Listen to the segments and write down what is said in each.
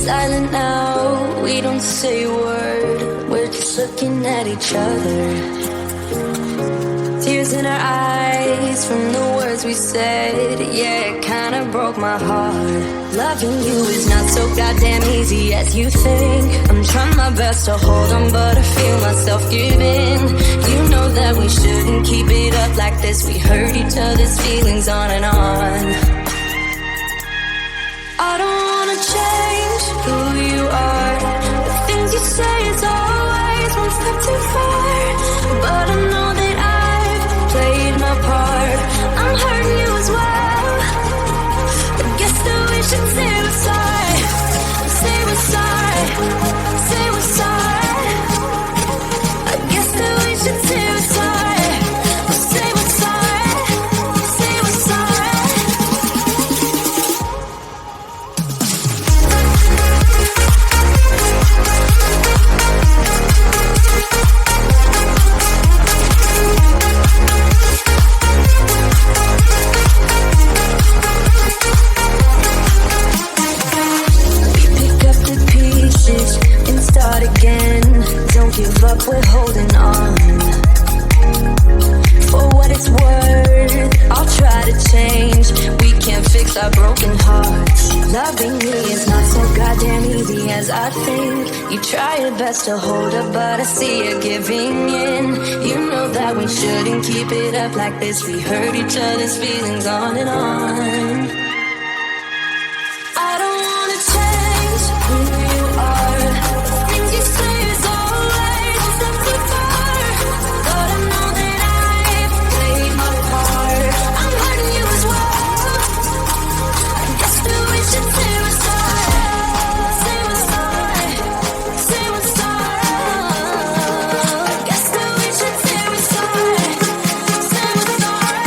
silent now, we don't say a word. We're just looking at each other. Tears in our eyes from the words we said. Yeah, it kinda broke my heart. Loving you is not so goddamn easy as you think. I'm trying my best to hold on, but I feel myself giving. You know that we shouldn't keep it up like this. We hurt each other's feelings on and on. I don't wanna change who you are. The things you say is always one step too far. But I know that I've played my part. I'm hurting you as well. I guess that we should say we're sorry. Say we're sorry. Say we're sorry. I guess that we should say we're sorry. Say we're sorry. Say we're sorry. And start again. Don't give up, we're holding on. For what it's worth, I'll try to change. We can't fix our broken hearts. Loving me is not so goddamn easy as I think. You try your best to hold up, but I see you giving in. You know that we shouldn't keep it up like this. We hurt each other's feelings on and on. I don't wanna change who you are. Things you say is always a step too far. But I know that I've played my part. I'm hurting you as well. I guess that we should say we're sorry. Say we're sorry. Say we're sorry. I guess that we should say we're sorry. Say we're sorry.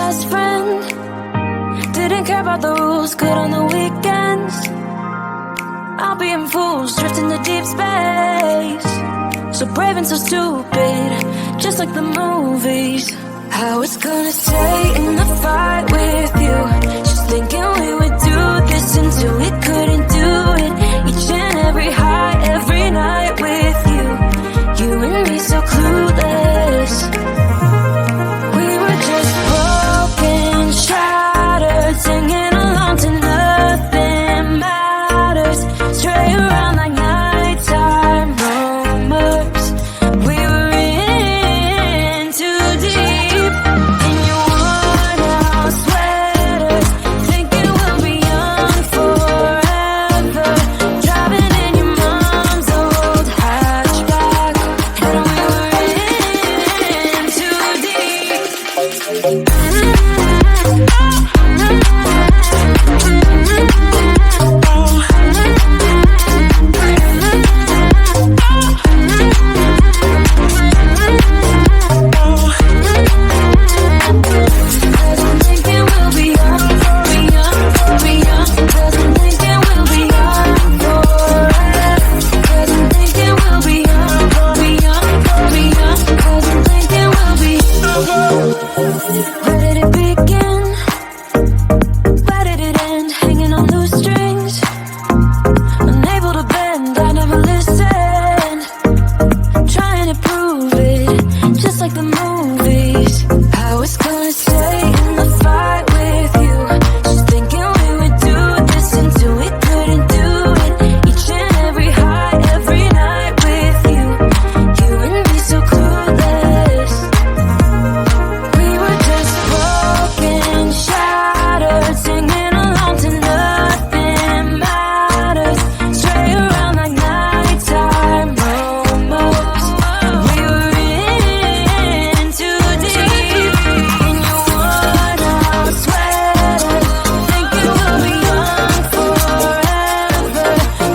best friend. Didn't care about the rules, good on the weekends. I'll be in fools, drifting to deep space. So brave and so stupid, just like the movies. I was gonna stay in the fight with you, just thinking we would do this until we couldn't do it. Each and every high, every night with you. You and me so clueless. We were just broken, shattered, singing along to nothing matters. Stray around like nighttime rumors. We were in too deep. In your worn out sweaters, thinking we'll be young forever. Driving in your mom's old hatchback, and we were in too deep. Where did it begin? Where did it end? Hanging on loose strings, unable to bend, I never listened. Trying to prove it, just like the movies. I was gonna stay in the fight with you, just thinking we would do this until we couldn't do it. Each and every high, every night with you. You and me so clueless. We were just broken, shattered, singing along to nothing matters. Stray around like nighttime rumors. We were in too deep. In your worn out sweater, thinking we'll be young forever.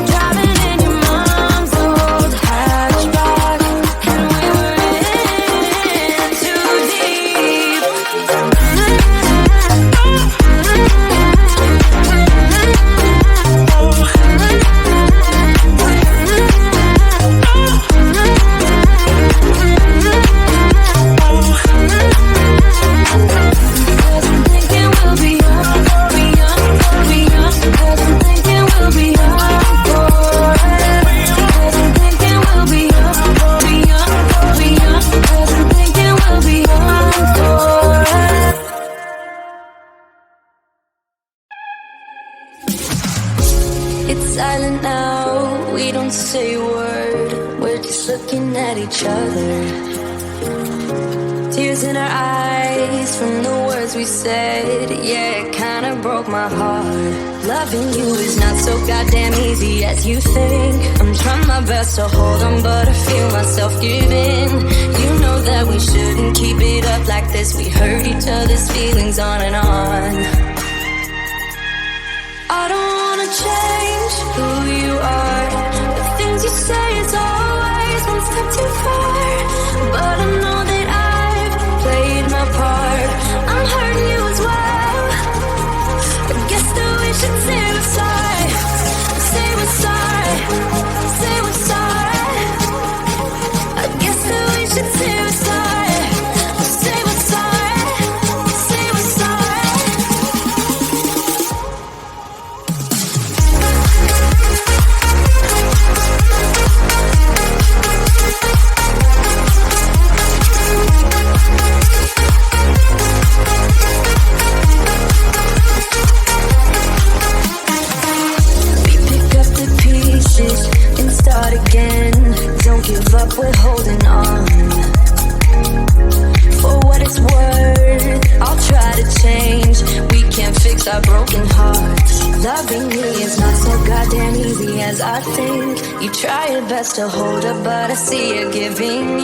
Driving in your mom's old hatchback, and we were in too deep. Cause I'm thinking we'll be young, be young, be young. Cause I'm thinking we'll be young forever. Cause I'm thinking we'll be young, be young, be young. Cause I'm thinking we'll be young forever. It's silent now, we don't say a word. We're just looking at each other. Tears in our eyes from the words we said. Yeah, it kinda broke my heart. Loving you is not so goddamn easy as you think. I'm trying my best to hold on, but I feel myself giving. You know that we shouldn't keep it up like this. We hurt each other's feelings on and on. I don't wanna change who you are. The things you say is always one step too far. But I know that I've played my part. I'm hurting you as well. I guess that we should say we're sorry. Say we're sorry. Say we're sorry. I guess that we should say we're sorry. Say we're sorry. Say we're sorry. We pick up the pieces and start again. Don't give up, we're holding on. For what it's worth, I'll try to change. We can't fix our broken hearts. Loving me is not so goddamn easy as I think. You try your best to hold up, but I see you giving